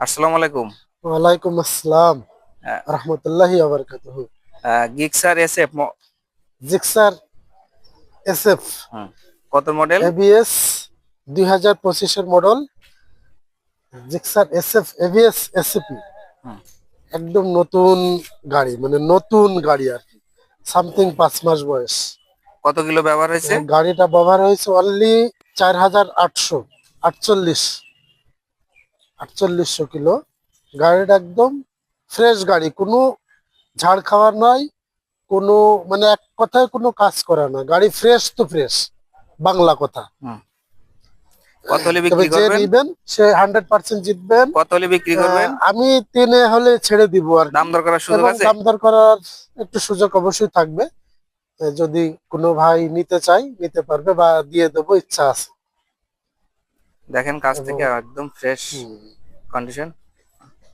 আসসালামু আলাইকুম। ওয়ালাইকুম আসসালাম আহ, রহমতুল্লাহি ওয়া বারাকাতুহু। গিক্সার এসএফ জিক্সার এসএফ কত model? ABS 2025 model. Gixxer SF ABS ACP একদম নতুন গাড়ি, মানে নতুন গাড়ি আর কি। সামথিং 5 মাস বয়স। কত কিলো ব্যবহার হয়েছে? গাড়িটা ব্যবহার হয়েছে অনলি 4848 4800 কিলো। গাড়িটা একদম ফ্রেশ গাড়ি, কোনো ঝাড় খাওয়ার নয়, কোনো মানে এক কথায় কোনো কাজ করা না। গাড়ি ফ্রেশ তো ফ্রেশ, বাংলা কথা। হুম, কত হলে তবে বিক্রি যে করবেন? নিবেন সে 100% জিতবেন। কত হলে বিক্রি করবেন? আমি 3-এ হলে ছেড়ে দিব আর কি। দাম দর করার সুযোগ এবং আছে? দাম দর করার একটু সুযোগ অবশ্যই থাকবে। যদি কোনো ভাই নিতে চাই নিতে পারবে, বা দিয়ে দেবো, ইচ্ছা আছে। দেখেন কাছ এবং থেকে একদম ফ্রেশ হুম, কন্ডিশন।